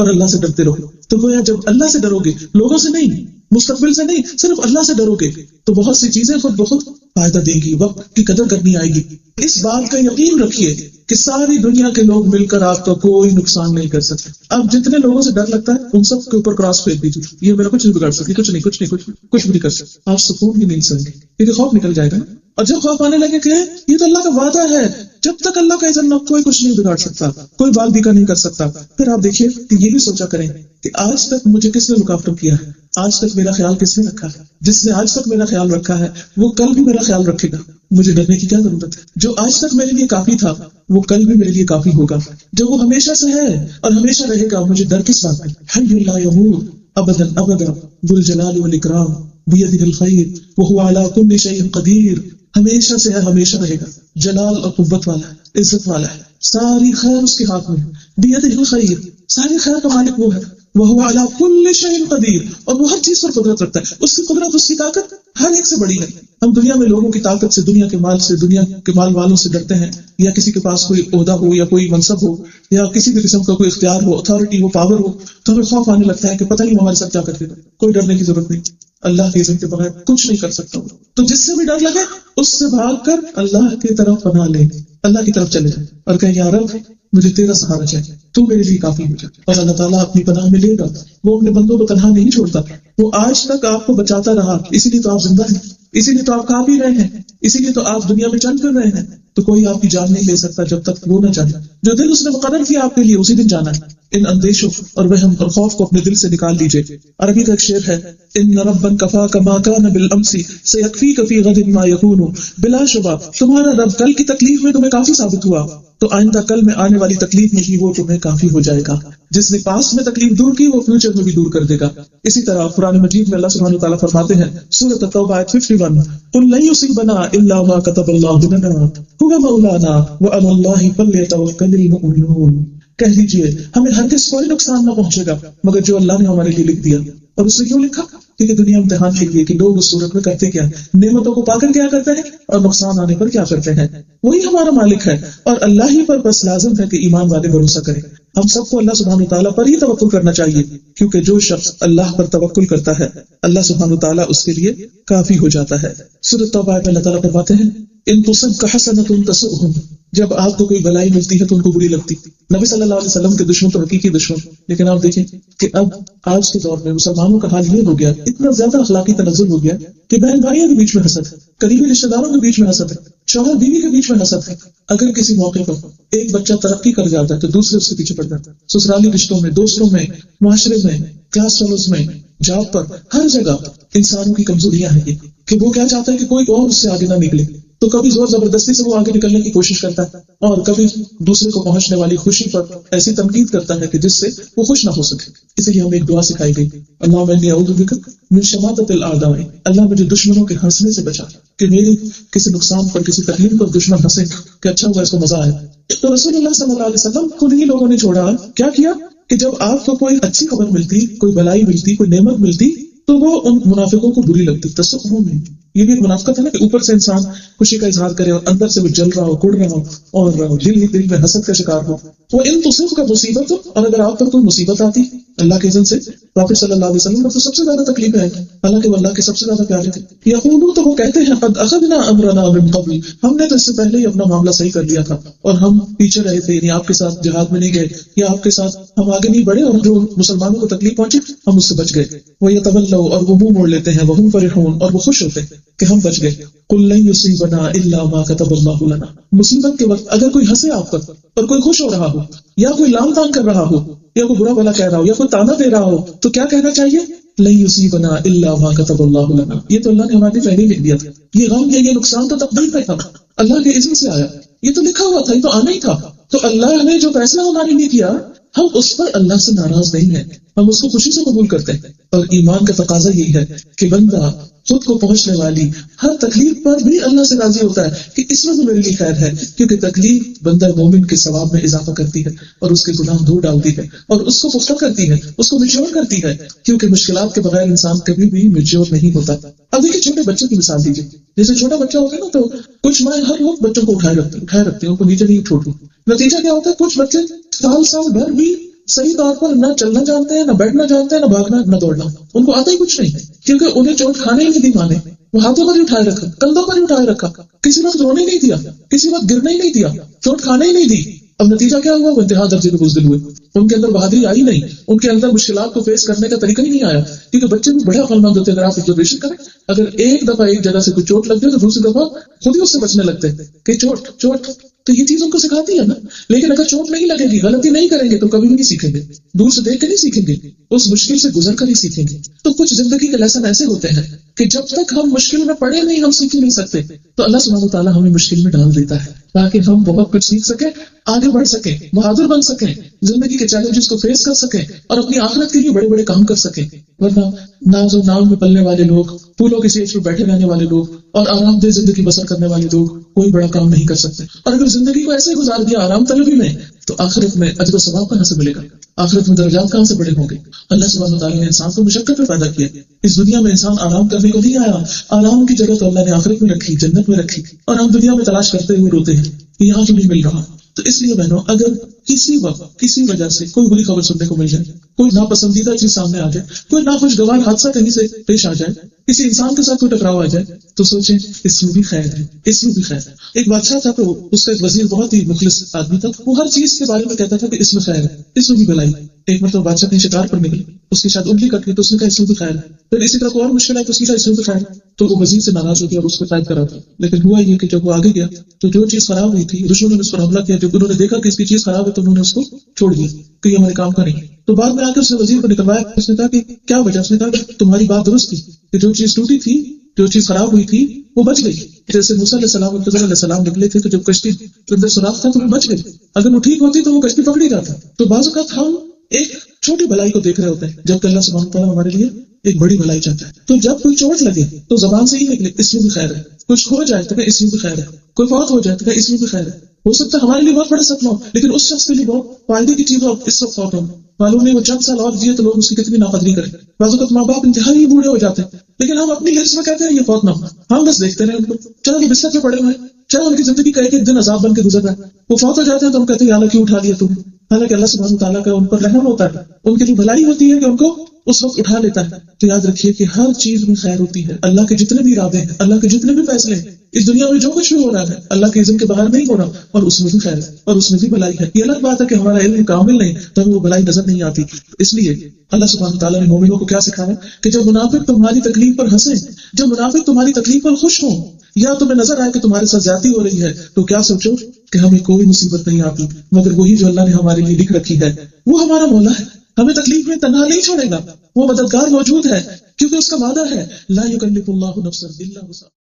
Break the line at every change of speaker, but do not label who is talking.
اور اللہ سے ڈرتے رہو. تو گویا جب اللہ سے ڈرو گے، لوگوں سے نہیں، مستقبل سے نہیں، صرف اللہ سے ڈرو گے، تو بہت سی چیزیں خود بخود فائدہ دے گی، وقت کی قدر کرنی آئے گی. اس بات کا یقین رکھیے کہ ساری دنیا کے لوگ مل کر آپ کا کوئی نقصان نہیں کر سکتے. اب جتنے لوگوں سے ڈر لگتا ہے ان سب کے اوپر کراس پھینک دیجیے، یہ میرا کچھ نہیں بگاڑ سکتی، کچھ بھی نہیں کر سکتے. آپ سکون ہی نہیں سکیں گے کیونکہ خوف نکل جائے گا. اور جب خوف آنے لگے کہ یہ تو اللہ کا وعدہ ہے، جب تک اللہ کا اذن نہ کوئی کچھ نہیں بگاڑ سکتا، کوئی بال بیکا نہیں کر سکتا. پھر آپ دیکھیے کہ یہ بھی سوچا کریں کہ آج تک مجھے کس نے رکاوٹ کیا ہے، آج تک میرا خیال کس نے رکھا ہے. جس نے آج تک میرا خیال رکھا ہے وہ کل بھی میرا خیال رکھے گا. مجھے ڈرنے کی کیا ضرورت ہے؟ جو آج تک میرے لیے کافی تھا وہ کل بھی میرے لیے کافی ہوگا. جب وہ ہمیشہ سے ہے اور ہمیشہ رہے گا، مجھے ڈر کس بات کا؟ حی لا یموت ابدا ابدا ذو الجلال والاکرام بیدہ الخیر وہو علی کل شیء قدیر. ہمیشہ سے ہے، ہمیشہ رہے گا، جلال اور قوت والا ہے، عزت والا ہے، ساری خیر اس کے ہاتھ میں ہے. بیدہ الخیر، ساری خیر کا مالک وہ ہے. وہو علی کل شیء قدیر، اور وہ ہر چیز پر قدرت رکھتا ہے. اس کی قدرت، اس کی طاقت ہر ایک سے بڑی ہے. ہم دنیا میں لوگوں کی طاقت سے، دنیا کے مال سے، دنیا کے مال والوں سے ڈرتے ہیں، یا کسی کے پاس کوئی عہدہ ہو یا کوئی منصب ہو یا کسی بھی قسم کا کوئی اختیار ہو، اتھارٹی ہو، پاور ہو، تو ہمیں خوف آنے لگتا ہے کہ پتہ نہیں وہ ہمارے ساتھ کیا کر دے گا. کوئی ڈرنے کی ضرورت نہیں، اللہ کے اذن کے بغیر کچھ نہیں کر سکتا. تو جس سے بھی ڈر لگے اس سے بھاگ کر اللہ کی طرف پناہ لیں، اللہ کی طرف چلے جائیں اور کہیں یا رب مجھے تیرا سہارا چاہیے، تو میرے لیے کافی ہو جائے. اور اللہ تعالیٰ اپنی پناہ میں لے گا. وہ اپنے بندوں کو تنہا نہیں چھوڑتا، وہ آج تک آپ کو بچاتا رہا، اسی لیے تو آپ زندہ ہیں، اسی لیے تو آپ کھا پی رہے ہیں، اسی لیے تو آپ دنیا میں چل پھر رہے ہیں. تو کوئی آپ کی جان نہیں لے سکتا جب تک وہ نہ چاہے. جو دن اس نے مقرر کیا آپ کے لیے اسی دن جانا ہے. ان اندیشوں اور وہم اور خوف کو اپنے دل سے نکال لیجئے. عربی کا ایک شعر ہے، ان ربا کفاک ما کان بالامس سیکفیک فی غد ما یکون. بلا شبہ تمہارا رب کل کی تکلیف میں تمہیں کافی ثابت ہوا تو آئندہ کل میں آنے والی تکلیف میں بھی وہ تمہیں کافی ہو جائے گا. جس نے پاسٹ میں تکلیف دور کی وہ فیوچر میں بھی دور کر دے گا. اسی طرح قرآن مجید میں اللہ سبحانہ وتعالیٰ فرماتے ہیں، سورۃ التوبہ آیت 51، قل لن یصیبنا الا ما كتب اللہ لنا هو مولانا وعلى الله فلیتوکل المؤمنون. کہہ دیجئے ہمیں ہرگز کوئی نقصان نہ پہنچے گا مگر جو اللہ نے ہمارے لیے لکھ دیا. اور اس نے کیوں لکھا؟ کیونکہ دنیا امتحان کے لیے کہ لوگ اس صورت میں کرتے کیا، نعمتوں کو پا کر کیا کرتے ہیں اور نقصان آنے پر کیا کرتے ہیں. وہی ہمارا مالک ہے اور اللہ ہی پر بس لازم ہے کہ ایمان والے بھروسہ کریں. ہم سب کو اللہ سبحانہ وتعالیٰ پر ہی توکل کرنا چاہیے، کیونکہ جو شخص اللہ پر توکل کرتا ہے اللہ سبحانہ وتعالیٰ اس کے لیے کافی ہو جاتا ہے. سورۃ توبہ میں اللہ تعالیٰ فرماتے ہیں، ان تصبک حسنۃ تسؤہم، جب آپ کو کوئی بلائی ملتی ہے تو ان کو بری لگتی. نبی صلی اللہ علیہ وسلم کے دشمن تو حقیقی دشمن، لیکن آپ دیکھیں کہ اب آج کے دور میں مسلمانوں کا حال یہ ہو گیا، اتنا زیادہ اخلاقی تنزل ہو گیا کہ بہن بھائیوں کے بیچ میں حسد ہے، قریبی رشتہ داروں کے بیچ میں حسد ہے، شوہر بیوی کے بیچ میں حسد ہے. اگر کسی موقع پر ایک بچہ ترقی کر جاتا ہے تو دوسرے اس کے پیچھے پڑ جاتا ہے. سسرالی رشتوں میں، دوستوں میں، معاشرے میں، کلاس فیلوز میں، جاب پر، ہر جگہ انسانوں کی کمزوریاں ہیں یہ کہ وہ کیا چاہتا ہے کہ کوئی اور اس سے آگے نہ نکلے. تو کبھی زور زبردستی سے وہ آگے نکلنے کی کوشش کرتا ہے اور کبھی دوسرے کو پہنچنے والی خوشی پر ایسی تنقید کرتا ہے کہ جس سے وہ خوش نہ ہو سکے. اسی لیے ہمیں ایک دعا سکھائی گئی، اللہم انی اعوذ بک من شماتۃ الاعداء، اللہ مجھے دشمنوں کے ہنسنے سے بچا، کہ میری کسی نقصان پر، کسی تکلیف پر دشمن ہنسے کہ اچھا ہوا اس کو مزہ آیا. تو رسول اللہ صلی اللہ علیہ وسلم خود ہی لوگوں نے چھوڑا، کیا کیا کہ جب آپ کو کوئی اچھی خبر ملتی، کوئی بلائی ملتی، کوئی نعمت ملتی تو وہ ان منافقوں کو بری لگتی. تسؤہم، یہ بھی ایک منافقت ہے نا کہ اوپر سے انسان خوشی کا اظہار کرے اور اندر سے وہ جل رہا ہو، کڑ رہا ہو اور دل میں حسد کا شکار ہو. وہ ان تصف کا مصیبت، اور اگر آپ پر کوئی مصیبت آتی اللہ کے اذن سے، پراپٹ صلی اللہ علیہ وسلم کو تو سب سے زیادہ تکلیف ہے، حالانکہ وہ اللہ کے سب سے زیادہ پیارے تھے. یقولون، تو وہ کہتے ہیں، قد اخذنا امرنا من قبل، ہم نے تو اس سے پہلے ہی اپنا معاملہ صحیح کر لیا تھا اور ہم پیچھے رہے تھے، یعنی آپ کے ساتھ جہاد میں نہیں گئے یا آپ کے ساتھ ہم آگے نہیں بڑھے، اور جو مسلمانوں کو تکلیف پہنچی ہم اس سے بچ گئے. وَيَتَوَلَّوْا، اور وہ منہ موڑ لیتے ہیں، وَهُمْ فَرِحُونَ، اور وہ خوش ہوتے ہیں کہ ہم بچ گئے. قُلْ لَن يُصِيبَنَا إِلَّا مَا كَتَبَ اللَّهُ لَنَا، مصیبت کے وقت اگر کوئی ہنسے آپ پر اور کوئی خوش ہو رہا ہو یا کوئی لام تان کر رہا ہو یا کوئی برا بھلا کہہ رہا ہو یا کوئی تانا دے رہا ہو تو کیا کہنا چاہیے؟ لن یصیبنا الا ما كتب اللہ لنا، یہ تو اللہ نے ہمارے پہلے لکھ دیا تھا، یہ غم یہ نقصان تو تقدیر میں تھا، اللہ کے اذن سے آیا، یہ تو لکھا ہوا تھا، یہ تو آنا ہی تھا. تو اللہ نے جو فیصلہ ہمارے لیے کیا ہم اس پر اللہ سے ناراض نہیں ہیں، ہم اس کو خوشی سے قبول کرتے ہیں. اور ایمان کا تقاضا یہی ہے کہ بندہ خود کو پہنچنے والی ہر تکلیف پر بھی اللہ سے راضی ہوتا ہے کہ اس میں تو میرے لیے خیر ہے، کیونکہ تکلیف بندہ مومن کے ثواب میں اضافہ کرتی ہے اور اس کے گناہ دور ڈالتی ہے اور اس کو پختہ کرتی ہے، اس کو میچور کرتی ہے، کیونکہ مشکلات کے بغیر انسان کبھی بھی میچور نہیں ہوتا. اب دیکھیے چھوٹے بچے کی مثال دیجیے، جیسے چھوٹا بچہ ہوگا نا تو کچھ مائیں ہر وقت بچوں کو اٹھائے رکھتی ہیں، ان کو نیچے نہیں چھوڑتی. نتیجہ کیا ہوتا ہے؟ کچھ بچے سال بھر بھی صحیح طور پر نہ چلنا جانتے ہیں، نہ بیٹھنا جانتے ہیں، نہ بھاگنا، نہ دوڑنا، ان کو آتا ہی کچھ نہیں، کیونکہ انہیں چوٹ کھانے ہی نہیں دی ماں نے، وہ ہاتھوں پر ہی اٹھائے رکھا، کندھوں پر ہی اٹھائے رکھا، کسی وقت رونے ہی نہیں دیا، کسی وقت گرنے ہی نہیں دیا، چوٹ کھانے ہی نہیں دی۔ اب نتیجہ کیا ہوا؟ وہ انتہا درجے کے بزدل ہوئے، ان کے اندر بہادری آئی نہیں، ان کے اندر مشکلات کو فیس کرنے کا طریقہ ہی نہیں آیا، کیونکہ بچے بھی بڑے عقل مند ہوتے ہیں۔ اگر آپ آبزرویشن کریں، اگر ایک دفعہ ایک جگہ سے کوئی چوٹ لگ جائے تو دوسری دفعہ خود ہی اس سے بچنے لگتے ہیں کہ چوٹ چوٹ، تو یہ چیز ان کو سکھاتی ہے نا۔ لیکن اگر چوٹ نہیں لگے گی، غلطی نہیں کریں گے تو کبھی بھی نہیں سیکھیں گے، دور سے دیکھ کے نہیں سیکھیں گے، اس مشکل سے گزر کر ہی سیکھیں گے۔ تو کچھ زندگی کے لیسن ایسے ہوتے ہیں کہ جب تک ہم مشکل میں پڑے نہیں، ہم سیکھ نہیں سکتے، تو اللہ سبحانہ وتعالیٰ ہمیں مشکل میں ڈال دیتا ہے تاکہ ہم بہت کچھ سیکھ سکیں، آگے بڑھ سکیں، بہادر بن سکیں، زندگی کے چیلنجز کو فیس کر سکیں اور اپنی آخرت کے لیے بڑے بڑے کام کر سکیں۔ ورنہ ناز و نام میں پلنے والے لوگ، پھولوں کے سیج پر بیٹھے رہنے والے لوگ اور آرام دہ زندگی بسر کرنے والے لوگ کوئی بڑا کام نہیں کر سکتے۔ اور اگر زندگی کو ایسے گزار دیا آرام طلبی میں، تو آخرت میں اجر و ثواب کہاں سے ملے گا؟ آخرت میں درجات کہاں سے بڑے ہوں گے؟ اللہ سبحانہ وتعالیٰ نے انسان کو مشقت میں پیدا کیا، اس دنیا میں انسان آرام کرنے کو نہیں آیا، آرام کی جگہ تو اللہ نے آخرت میں رکھی، جنت میں رکھی، اور ہم دنیا میں تلاش کرتے ہوئے روتے ہیں کہ یہاں کیوں نہیں مل رہا۔ تو اس لیے بہنوں، اگر کسی وقت کسی وجہ سے کوئی بری خبر سننے کو مل جائے، کوئی ناپسندیدہ چیز سامنے آ جائے، کوئی ناخوشگوار حادثہ کہیں سے پیش آ جائے، کسی انسان کے ساتھ کوئی ٹکراؤ آ جائے، تو سوچیں اس میں بھی خیر ہے، اس میں بھی خیر ہے۔ ایک بادشاہ تھا تو اس کا ایک وزیر بہت ہی مخلص آدمی تھا، وہ ہر چیز کے بارے میں کہتا تھا کہ اس میں خیر ہے، اس میں بھی بھلائی۔ ایک مرتبہ بادشاہ کہیں شکار پر نکلی، اس کی شاید انگلی کٹ گئی تو اس نے کہا اس میں بھی خیر ہے۔ پھر اسی طرح کوئی اور مشکل ہے تو اس نے کہا اس میں بھی خیر ہے۔ تو وہ وزیر سے ناراض ہو گیا اور اس کو قید کرا تھا۔ لیکن ہوا یہ کہ جب وہ آگے گیا تو جو چیز خراب ہوئی تھی، دشمنوں نے اس پر حملہ کیا، جب انہوں نے دیکھا کہ اس کی چیز خراب ہے تو انہوں نے اس کو چھوڑ دیا کہ یہ ہمارے کام کا نہیں۔ تو بعد میں آ کے اس نے وزیر کو نکلوایا، اس نے کہا کہ کیا وجہ؟ اس نے کہا کہ تمہاری بات درست تھی کہ جو چیز ٹوٹی تھی، جو چیز خراب ہوئی تھی وہ بچ گئی۔ جیسے موسیٰ علیہ السلام اور خضر علیہ السلام نکلے تھے تو جب کشتی کے اندر سوراخ تھا تو وہ بچ گئی، اگر وہ ٹھیک ہوتی تو وہ کشتی پکڑ ہی جاتا۔ تو بعض اوقات ہم ایک چھوٹی بھلائی کو دیکھ رہے ہوتے ہیں جبکہ اللہ سبحانہ وتعالیٰ ہمارے لیے ایک بڑی بھلائی چاہتا ہے۔ تو جب کوئی چوٹ لگے تو زبان سے ہی نکلے اس میں بھی خیر ہے، کچھ ہو جائے تو کہ اس میں بھی خیر ہے، کوئی فوت ہو جائے تو کہ اس میں بھی خیر ہے۔ ہو سکتا ہے ہمارے لیے بہت بڑا صدمہ ہو، لیکن اس شخص کے لیے بہت فائدے کی چیز ہو، اس وقت فوت ہو، معلوم نہیں وہ چند سال اور جیے تو لوگ اس کی کتنی ناقدری کریں۔ بعض اوقات ماں باپ انتہائی بوڑھے ہو جاتے ہیں لیکن ہم اپنی لسٹ میں کہتے ہیں یہ فوت نہ ہو، ہم بس دیکھتے رہے ان کو، چلو وہ بستر پہ پڑے ہوئے ہیں، چلو ان کی زندگی کا ایک ایک دن عذاب بن کے گزر رہا ہے، وہ فوت ہو جاتے ہیں تو ہم کہتے ہیں اللہ کیوں اٹھا لیا تم؟ حالانکہ اللہ سبحانہ وتعالیٰ کا ان پر رحم ہوتا ہے، ان کی جو بھلائی ہوتی ہے کہ ان کو اس وقت اٹھا لیتا ہے۔ تو یاد رکھیے کہ ہر چیز میں خیر ہوتی ہے، اللہ کے جتنے بھی ارادے ہیں، اللہ کے جتنے بھی فیصلے ہیں، اس دنیا میں جو کچھ بھی ہو رہا ہے اللہ کے اذن کے بغیر نہیں ہو رہا، اور اس میں بھی خیر ہے اور اس میں بھی بھلائی ہے۔ یہ الگ بات ہے کہ ہمارا علم کامل نہیں تو ہمیں وہ بھلائی نظر نہیں آتی۔ اس لیے اللہ سبحانہ تعالیٰ نے مومنوں کو کیا سکھایا کہ جب منافق تمہاری تکلیف پر ہنسیں، جب منافق تمہاری تکلیف پر خوش ہوں، یا تمہیں نظر آئے کہ تمہارے ساتھ زیادتی ہو رہی ہے، تو کیا سوچو کہ ہمیں کوئی مصیبت نہیں آتی مگر وہی جو اللہ نے ہمارے لیے لکھ رکھی ہے، وہ ہمارا مولا ہے، ہمیں تکلیف میں تنہا نہیں چھوڑے گا، وہ مددگار موجود ہے، کیونکہ اس کا وعدہ ہے لا یکلف اللہ نفسا الا وسعها۔